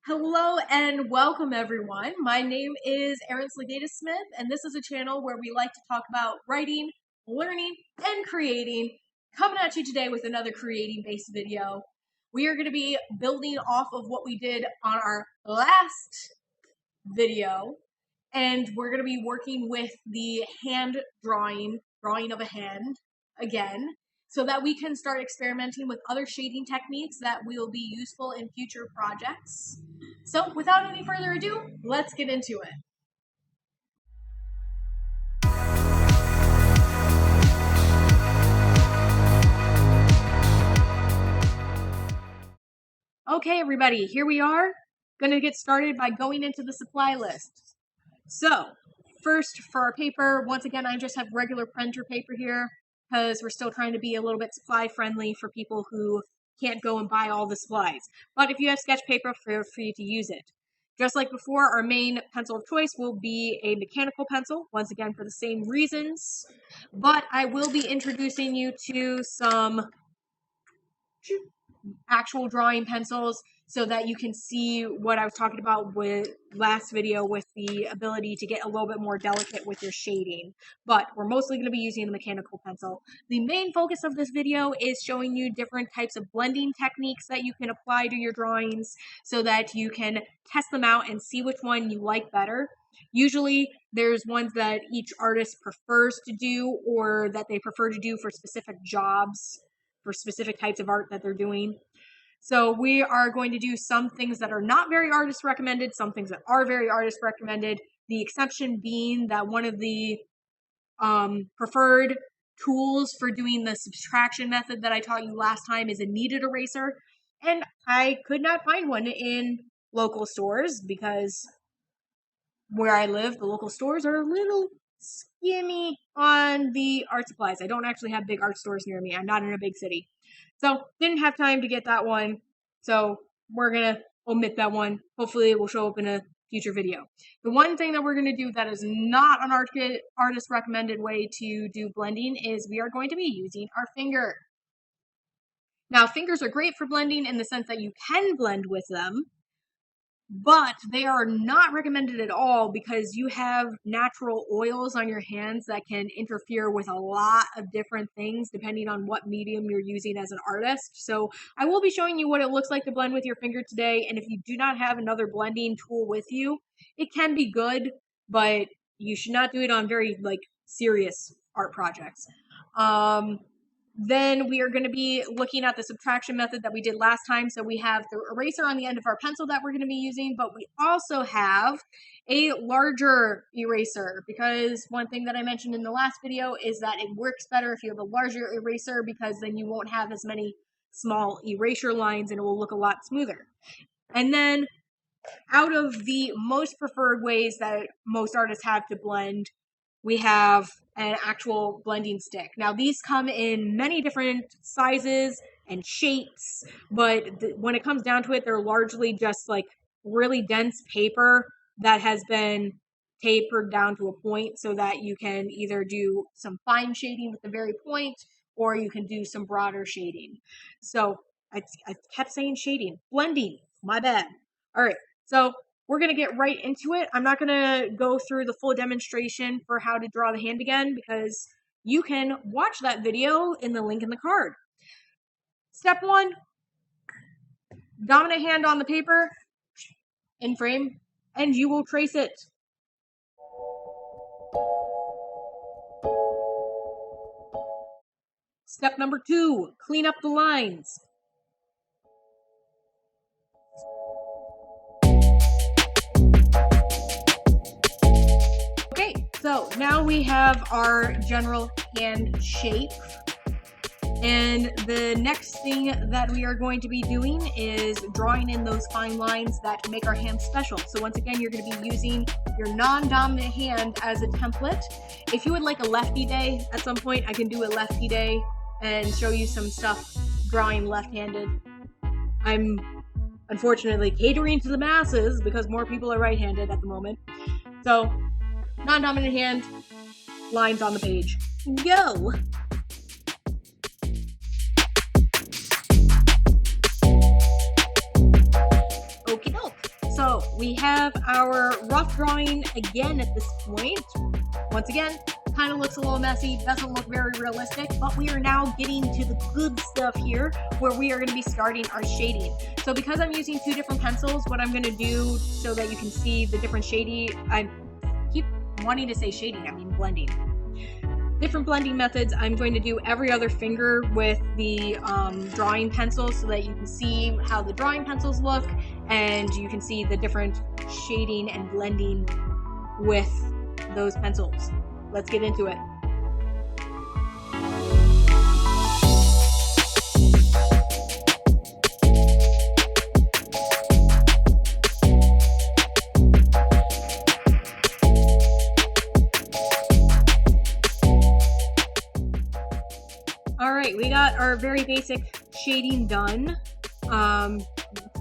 Hello and welcome everyone. My name is Slegaitis-Smith and this is a channel where we like to talk about writing, learning, and creating. Coming at you today with another creating based video. We are going to be building off of what we did on our last video, and we're going to be working with the hand drawing of a hand again, so that we can start experimenting with other shading techniques that will be useful in future projects. So without any further ado, let's get into it. Okay, everybody, here we are. Going to get started by going into the supply list. So, first for our paper, once again, I just have regular printer paper here because we're still trying to be a little bit supply friendly for people who can't go and buy all the supplies. But if you have sketch paper, feel free to use it. Just like before, our main pencil of choice will be a mechanical pencil, once again for the same reasons. But I will be introducing you to some actual drawing pencils so that you can see what I was talking about with last video with the ability to get a little bit more delicate with your shading. But we're mostly going to be using the mechanical pencil. The main focus of this video is showing you different types of blending techniques that you can apply to your drawings so that you can test them out and see which one you like better. Usually there's ones that each artist prefers to do or that they prefer to do for specific jobs, for specific types of art that they're doing. So we are going to do some things that are not very artist recommended, some things that are very artist recommended. The exception being that one of the preferred tools for doing the subtraction method that I taught you last time is a kneaded eraser. And I could not find one in local stores because where I live, the local stores are a little skimmy on the art supplies. I don't actually have big art stores near me. I'm not in a big city. So didn't have time to get that one. So we're going to omit that one. Hopefully it will show up in a future video. The one thing that we're going to do that is not an artist recommended way to do blending is we are going to be using our finger. Now fingers are great for blending in the sense that you can blend with them, but they are not recommended at all because you have natural oils on your hands that can interfere with a lot of different things depending on what medium you're using as an artist. So I will be showing you what it looks like to blend with your finger today, and if you do not have another blending tool with you, it can be good, but you should not do it on very serious art projects. Then we are going to be looking at the subtraction method that we did last time. So we have the eraser on the end of our pencil that we're going to be using, but we also have a larger eraser because one thing that I mentioned in the last video is that it works better if you have a larger eraser because then you won't have as many small erasure lines and it will look a lot smoother. And then out of the most preferred ways that most artists have to blend, we have an actual blending stick. Now these come in many different sizes and shapes, but when it comes down to it, they're largely just like really dense paper that has been tapered down to a point so that you can either do some fine shading with the very point or you can do some broader shading. So I kept saying shading, blending, my bad. All right, so we're going to get right into it. I'm not going to go through the full demonstration for how to draw the hand again because you can watch that video in the link in the card. Step 1, dominant hand on the paper, in frame, and you will trace it. Step number 2, clean up the lines. So now we have our general hand shape, and the next thing that we are going to be doing is drawing in those fine lines that make our hand special. So once again, you're going to be using your non-dominant hand as a template. If you would like a lefty day at some point, I can do a lefty day and show you some stuff drawing left-handed. I'm unfortunately catering to the masses because more people are right-handed at the moment. So non-dominant hand, lines on the page. Go! Okie doke. So we have our rough drawing again at this point. Once again, kind of looks a little messy, doesn't look very realistic, but we are now getting to the good stuff here where we are going to be starting our shading. So because I'm using two different pencils, what I'm going to do so that you can see the different shading, I keep wanting to say shading, I mean blending. Different blending methods, I'm going to do every other finger with the drawing pencil so that you can see how the drawing pencils look and you can see the different shading and blending with those pencils. Let's get into it. All right, we got our very basic shading done.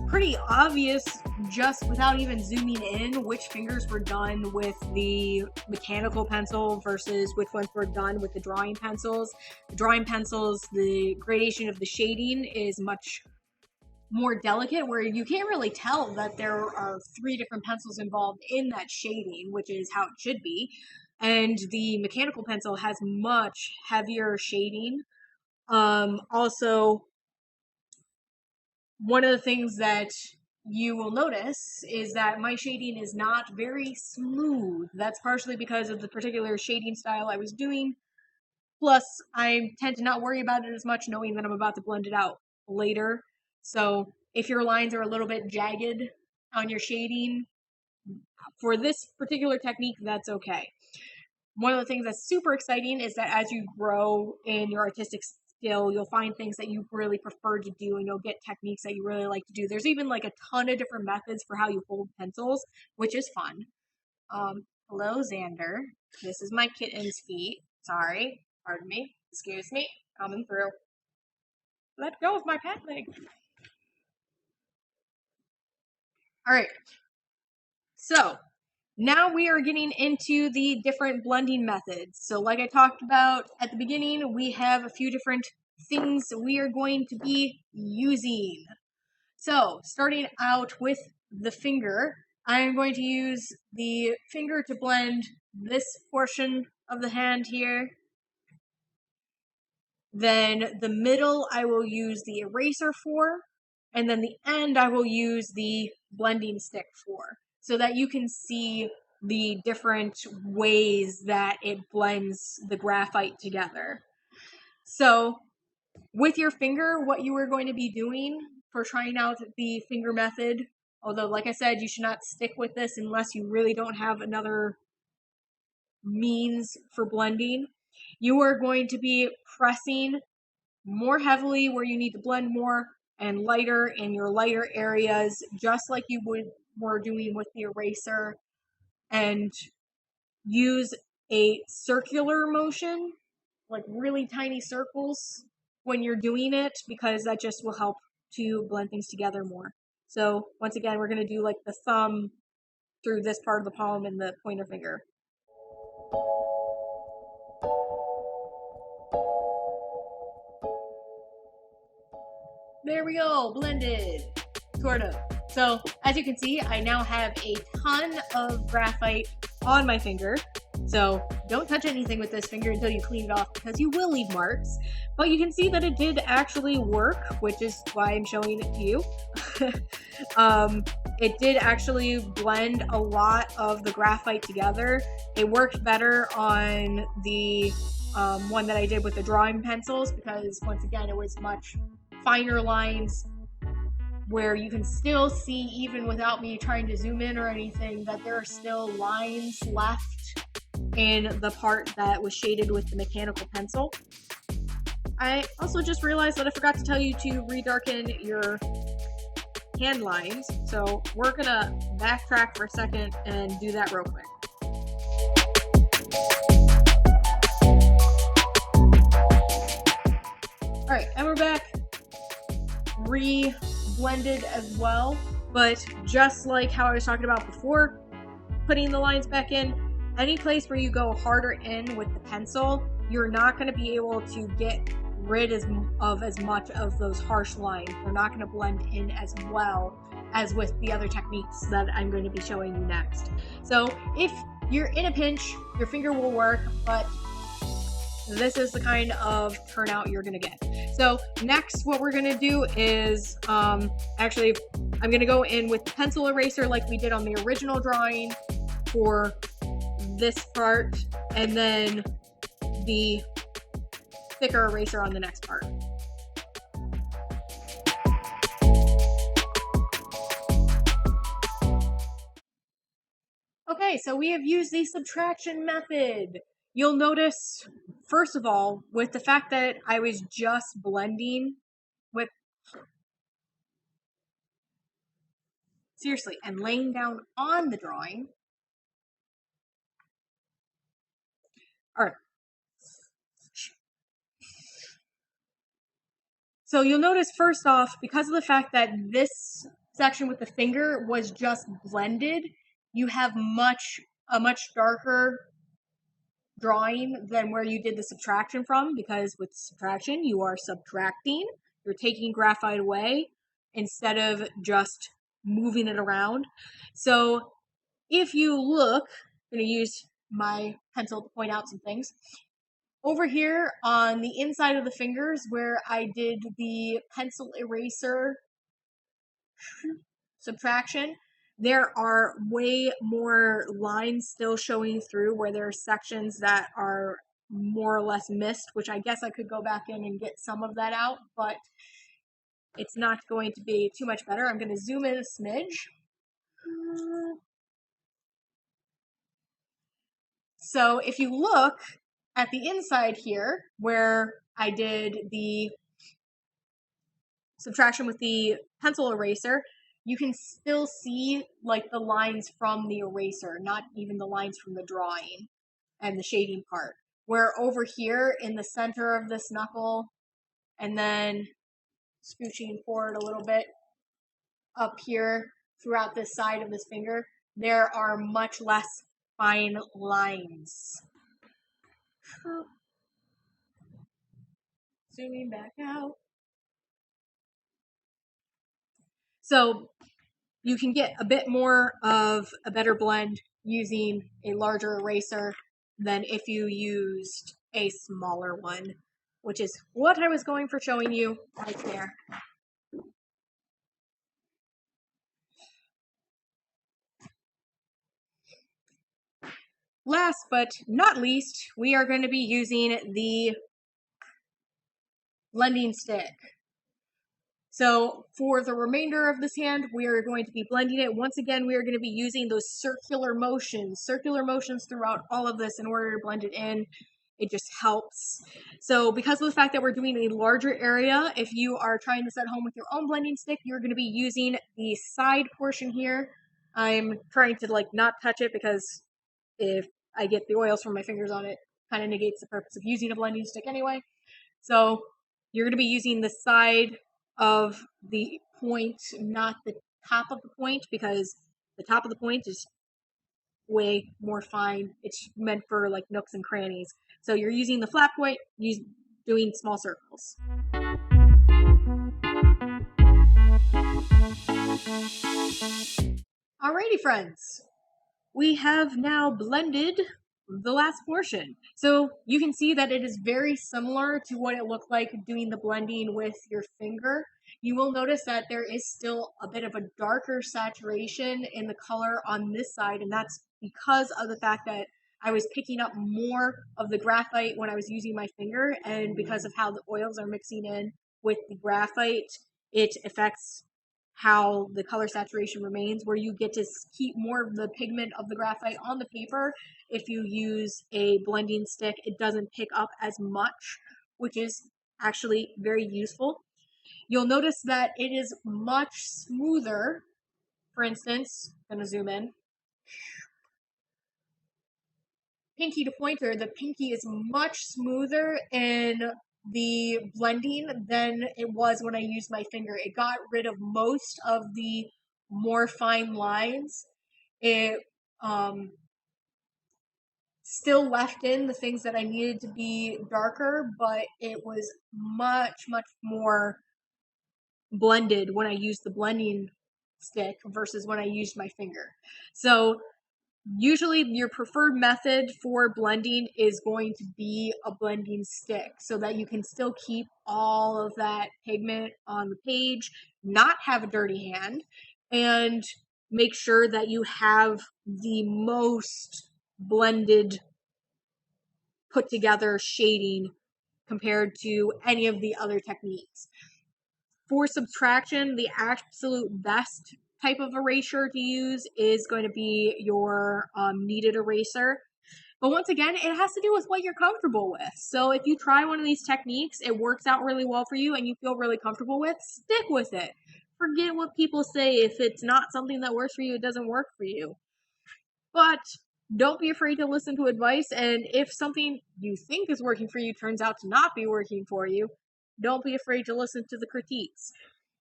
Pretty obvious just without even zooming in which fingers were done with the mechanical pencil versus which ones were done with the drawing pencils. The drawing pencils, the gradation of the shading is much more delicate where you can't really tell that there are three different pencils involved in that shading, which is how it should be. And the mechanical pencil has much heavier shading. Also, one of the things that you will notice is that my shading is not very smooth. That's partially because of the particular shading style I was doing. Plus, I tend to not worry about it as much knowing that I'm about to blend it out later. So if your lines are a little bit jagged on your shading, for this particular technique, that's okay. One of the things that's super exciting is that as you grow in your artistic skill, you'll find things that you really prefer to do and you'll get techniques that you really like to do. There's even like a ton of different methods for how you hold pencils, which is fun. Hello, Xander. This is my kitten's feet. Sorry. Pardon me. Excuse me. Coming through. Let go of my pant leg. All right. So now we are getting into the different blending methods. So like I talked about at the beginning, we have a few different things we are going to be using. So starting out with the finger, I'm going to use the finger to blend this portion of the hand here. Then the middle I will use the eraser for, and then the end I will use the blending stick for, so that you can see the different ways that it blends the graphite together. So with your finger, what you are going to be doing for trying out the finger method, although like I said, you should not stick with this unless you really don't have another means for blending. You are going to be pressing more heavily where you need to blend more and lighter in your lighter areas, just like you were doing with the eraser, and use a circular motion, like really tiny circles when you're doing it, because that just will help to blend things together more. So once again, we're going to do like the thumb through this part of the palm and the pointer finger. There we go, blended, sort of. So as you can see, I now have a ton of graphite on my finger. So don't touch anything with this finger until you clean it off, because you will leave marks. But you can see that it did actually work, which is why I'm showing it to you. It did actually blend a lot of the graphite together. It worked better on the one that I did with the drawing pencils, because once again, it was much finer lines where you can still see, even without me trying to zoom in or anything, that there are still lines left in the part that was shaded with the mechanical pencil. I also just realized that I forgot to tell you to redarken your hand lines, so we're gonna backtrack for a second and do that real quick. All right, and we're back. Re-blended as well, but just like how I was talking about before, putting the lines back in, any place where you go harder in with the pencil, you're not going to be able to get rid of as much of those harsh lines. They're not going to blend in as well as with the other techniques that I'm going to be showing you next. So if you're in a pinch, your finger will work, but this is the kind of turnout you're gonna get. So next what we're gonna do is, actually I'm gonna go in with the pencil eraser like we did on the original drawing for this part, and then the thicker eraser on the next part. Okay, so we have used the subtraction method. You'll notice, first of all, with the fact that I was just blending with, seriously, and laying down on the drawing. All right. So you'll notice, first off, because of the fact that this section with the finger was just blended, you have a much darker drawing than where you did the subtraction from, because with subtraction you are subtracting, you're taking graphite away instead of just moving it around. So if you look, I'm going to use my pencil to point out some things. Over here on the inside of the fingers where I did the pencil eraser subtraction, there are way more lines still showing through where there are sections that are more or less missed, which I guess I could go back in and get some of that out, but it's not going to be too much better. I'm going to zoom in a smidge. So if you look at the inside here, where I did the subtraction with the pencil eraser, you can still see like the lines from the eraser, not even the lines from the drawing and the shading part. Where over here in the center of this knuckle, and then scooching forward a little bit up here throughout this side of this finger, there are much less fine lines. Zooming back out. So you can get a bit more of a better blend using a larger eraser than if you used a smaller one, which is what I was going for showing you right there. Last but not least, we are going to be using the blending stick. So for the remainder of this hand, we are going to be blending it. Once again, we are going to be using those circular motions throughout all of this in order to blend it in. It just helps. So because of the fact that we're doing a larger area, if you are trying this at home with your own blending stick, you're going to be using the side portion here. I'm trying to like not touch it because if I get the oils from my fingers on it, kind of negates the purpose of using a blending stick anyway. So you're going to be using the side of the point, not the top of the point, because the top of the point is way more fine. It's meant for like nooks and crannies. So you're using the flat point, doing small circles. Alrighty, friends. We have now blended the last portion. So you can see that it is very similar to what it looked like doing the blending with your finger. You will notice that there is still a bit of a darker saturation in the color on this side, and that's because of the fact that I was picking up more of the graphite when I was using my finger, and because of how the oils are mixing in with the graphite, it affects how the color saturation remains, where you get to keep more of the pigment of the graphite on the paper. If you use a blending stick, it doesn't pick up as much, which is actually very useful. You'll notice that it is much smoother. For instance, I'm going to zoom in. Pinky to pointer, the pinky is much smoother in the blending than it was when I used my finger. It got rid of most of the more fine lines. It still left in the things that I needed to be darker, but it was much, much more blended when I used the blending stick versus when I used my finger. So usually your preferred method for blending is going to be a blending stick so that you can still keep all of that pigment on the page, not have a dirty hand, and make sure that you have the most blended, put together shading compared to any of the other techniques. For subtraction, the absolute best type of eraser to use is going to be your kneaded eraser. But once again, it has to do with what you're comfortable with. So if you try one of these techniques, it works out really well for you and you feel really comfortable with, stick with it. Forget what people say. If it's not something that works for you, it doesn't work for you. But don't be afraid to listen to advice, and if something you think is working for you turns out to not be working for you, don't be afraid to listen to the critiques.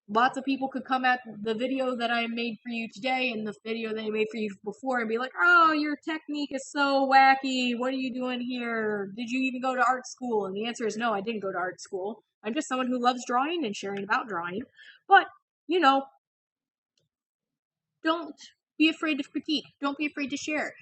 Lots of people could come at the video that I made for you today and the video that I made for you before and be like, oh, your technique is so wacky. What are you doing here? Did you even go to art school? And the answer is no, I didn't go to art school. I'm just someone who loves drawing and sharing about drawing. But, you know, don't be afraid to critique. Don't be afraid to share.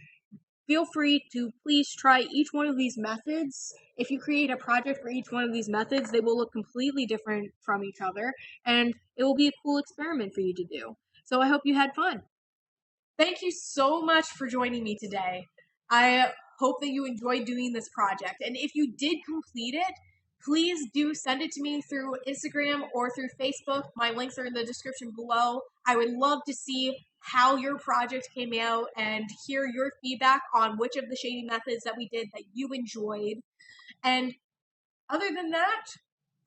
Feel free to please try each one of these methods. If you create a project for each one of these methods, they will look completely different from each other, and it will be a cool experiment for you to do. So I hope you had fun. Thank you so much for joining me today. I hope that you enjoyed doing this project, and if you did complete it, please do send it to me through Instagram or through Facebook. My links are in the description below. I would love to see how your project came out and hear your feedback on which of the shading methods that we did that you enjoyed. And other than that,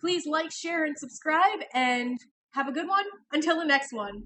please like, share, and subscribe, and have a good one. Until the next one.